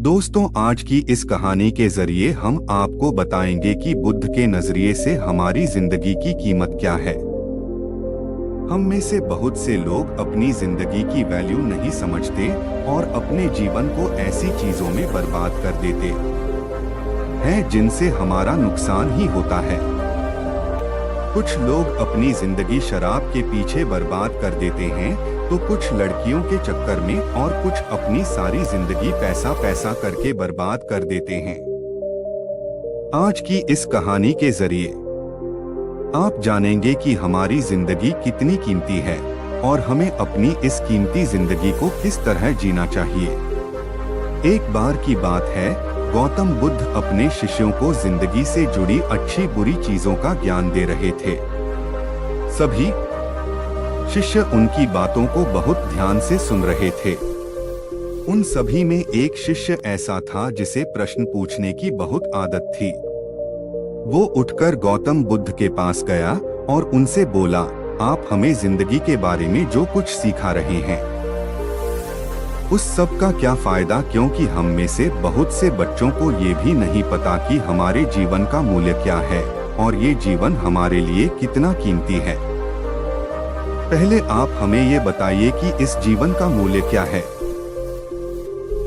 दोस्तों, आज की इस कहानी के जरिए हम आपको बताएंगे कि बुद्ध के नजरिए से हमारी जिंदगी की कीमत क्या है। हम में से बहुत से लोग अपनी जिंदगी की वैल्यू नहीं समझते और अपने जीवन को ऐसी चीजों में बर्बाद कर देते हैं जिनसे हमारा नुकसान ही होता है। कुछ लोग अपनी जिंदगी शराब के पीछे बर्बाद कर देते हैं, तो कुछ लड़कियों के चक्कर में और कुछ अपनी सारी जिंदगी पैसा पैसा करके बर्बाद कर देते हैं। आज की इस कहानी के जरिए आप जानेंगे कि हमारी जिंदगी कितनी कीमती है और हमें अपनी इस कीमती जिंदगी को किस तरह जीना चाहिए। एक बार की बात है, गौतम बुद्ध अपने शिष्यों को जिंदगी से जुड़ी अच्छी बुरी चीजों का ज्ञान दे रहे थे। सभी शिष्य उनकी बातों को बहुत ध्यान से सुन रहे थे। उन सभी में एक शिष्य ऐसा था जिसे प्रश्न पूछने की बहुत आदत थी। वो उठकर गौतम बुद्ध के पास गया और उनसे बोला, आप हमें जिंदगी के बारे में जो कुछ सिखा रहे हैं उस सब का क्या फायदा, क्योंकि हम में से बहुत से बच्चों को ये भी नहीं पता कि हमारे जीवन का मूल्य क्या है और ये जीवन हमारे लिए कितना कीमती है। पहले आप हमें ये बताइए कि इस जीवन का मूल्य क्या है।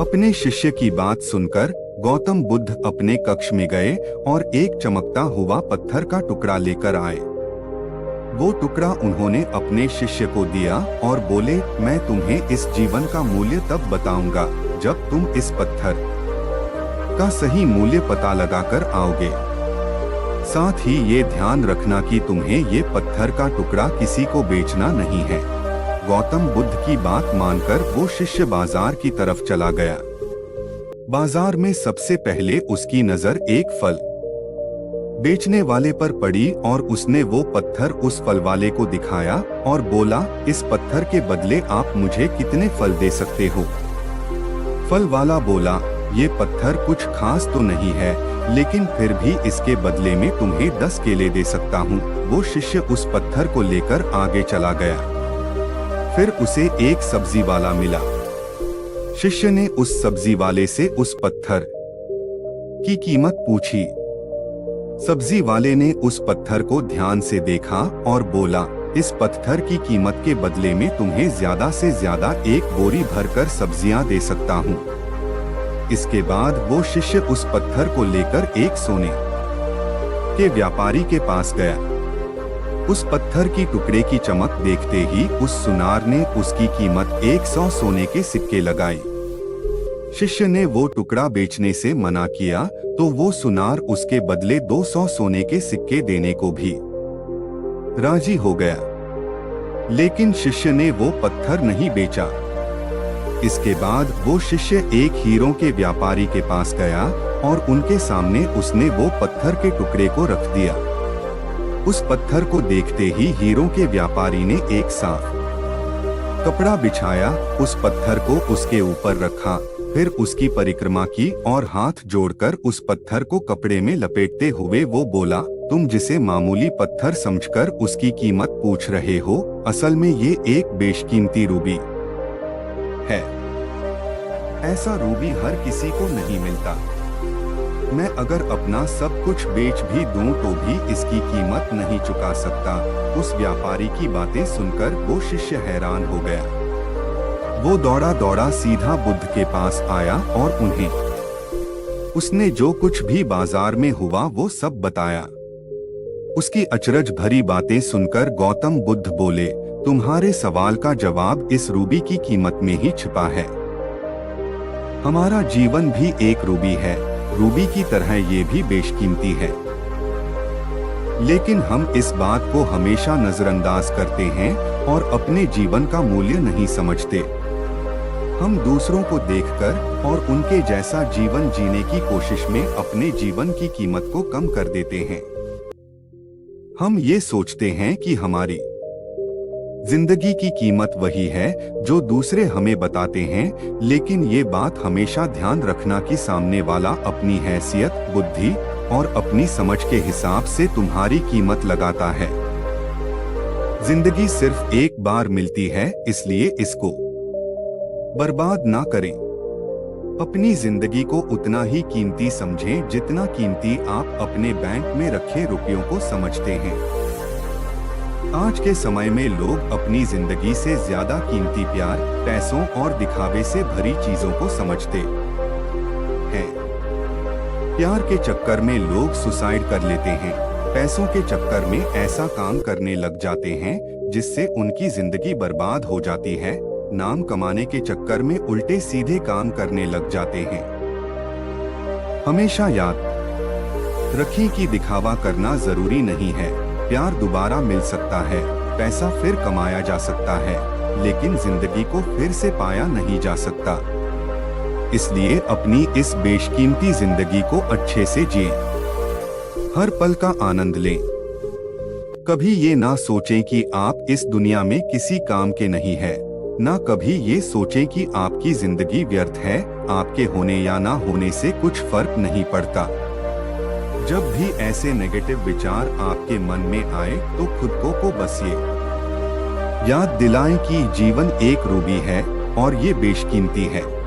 अपने शिष्य की बात सुनकर गौतम बुद्ध अपने कक्ष में गए और एक चमकता हुआ पत्थर का टुकड़ा लेकर आए। वो टुकड़ा उन्होंने अपने शिष्य को दिया और बोले, मैं तुम्हें इस जीवन का मूल्य तब बताऊंगा जब तुम इस पत्थर का सही मूल्य पता लगाकर आओगे। साथ ही ये ध्यान रखना कि तुम्हें ये पत्थर का टुकड़ा किसी को बेचना नहीं है। गौतम बुद्ध की बात मानकर वो शिष्य बाजार की तरफ चला गया। बाजार में सबसे पहले उसकी नजर एक फल बेचने वाले पर पड़ी और उसने वो पत्थर उस फल वाले को दिखाया और बोला, इस पत्थर के बदले आप मुझे कितने फल दे सकते हो। फल वाला बोला, ये पत्थर कुछ खास तो नहीं है, लेकिन फिर भी इसके बदले में तुम्हें 10 केले दे सकता हूँ। वो शिष्य उस पत्थर को लेकर आगे चला गया। फिर उसे एक सब्जी वाला मिला। शिष्य ने उस सब्जी वाले से उस पत्थर की कीमत पूछी। सब्जी वाले ने उस पत्थर को ध्यान से देखा और बोला, इस पत्थर की कीमत के बदले में तुम्हें ज्यादा से ज्यादा एक बोरी भरकर सब्जियां दे सकता हूँ। इसके बाद वो शिष्य उस पत्थर को लेकर एक सोने के व्यापारी के पास गया। उस पत्थर की टुकड़े की चमक देखते ही उस सुनार ने उसकी कीमत 100 सोने के सिक्के लगाई। शिष्य ने वो टुकड़ा बेचने से मना किया, तो वो सुनार उसके बदले 200 सोने के सिक्के देने को भी राजी हो गया। लेकिन शिष्य ने वो पत्थर नहीं बेचा। इसके बाद वो शिष्य एक हीरों के व्यापारी के पास गया और उनके सामने उसने वो पत्थर के टुकड़े को रख दिया। उस पत्थर को देखते ही हीरों के व्यापारी ने एक साफ कपड़ा बिछाया, उस पत्थर को उसके ऊपर रखा, फिर उसकी परिक्रमा की और हाथ जोड़कर उस पत्थर को कपड़े में लपेटते हुए वो बोला, तुम जिसे मामूली पत्थर समझकर उसकी कीमत पूछ रहे हो, असल में ये एक बेशकीमती रूबी है। ऐसा रूबी हर किसी को नहीं मिलता। मैं अगर अपना सब कुछ बेच भी दूं तो भी इसकी कीमत नहीं चुका सकता। उस व्यापारी की बातें सुनकर वो शिष्य हैरान हो गया। वो दौड़ा दौड़ा सीधा बुद्ध के पास आया और उसने जो कुछ भी बाजार में हुआ वो सब बताया। उसकी अचरज भरी बातें सुनकर गौतम बुद्ध बोले, तुम्हारे सवाल का जवाब इस रूबी की कीमत में ही छिपा है। हमारा जीवन भी एक रूबी है, रूबी की तरह ये भी बेशकीमती है। लेकिन हम इस बात को हमेशा नजरअंदाज करते हैं और अपने जीवन का मूल्य नहीं समझते। हम दूसरों को देखकर और उनके जैसा जीवन जीने की कोशिश में अपने जीवन की कीमत को कम कर देते हैं। हम ये सोचते हैं कि हमारी जिंदगी की कीमत वही है जो दूसरे हमें बताते हैं, लेकिन ये बात हमेशा ध्यान रखना कि सामने वाला अपनी हैसियत, बुद्धि और अपनी समझ के हिसाब से तुम्हारी कीमत लगाता है। जिंदगी सिर्फ एक बार मिलती है, इसलिए इसको बर्बाद ना करें। अपनी जिंदगी को उतना ही कीमती समझें जितना कीमती आप अपने बैंक में रखे रुपयों को समझते हैं। आज के समय में लोग अपनी जिंदगी से ज्यादा कीमती प्यार, पैसों और दिखावे से भरी चीजों को समझते हैं। प्यार के चक्कर में लोग सुसाइड कर लेते हैं। पैसों के चक्कर में ऐसा काम करने लग जाते हैं जिससे उनकी जिंदगी बर्बाद हो जाती है। नाम कमाने के चक्कर में उल्टे सीधे काम करने लग जाते हैं। हमेशा याद रखें कि दिखावा करना जरूरी नहीं है। प्यार दोबारा मिल सकता है, पैसा फिर कमाया जा सकता है, लेकिन जिंदगी को फिर से पाया नहीं जा सकता। इसलिए अपनी इस बेशकीमती जिंदगी को अच्छे से जिएं। हर पल का आनंद लें। कभी ये ना सोचें कि आप इस दुनिया में किसी काम के नहीं है। ना कभी ये सोचें कि आपकी जिंदगी व्यर्थ है। आपके होने या ना होने से कुछ फर्क नहीं पड़ता। जब भी ऐसे नेगेटिव विचार आपके मन में आए तो खुद को बस ये याद दिलाएं कि जीवन एक रूबी है और ये बेशकीमती है।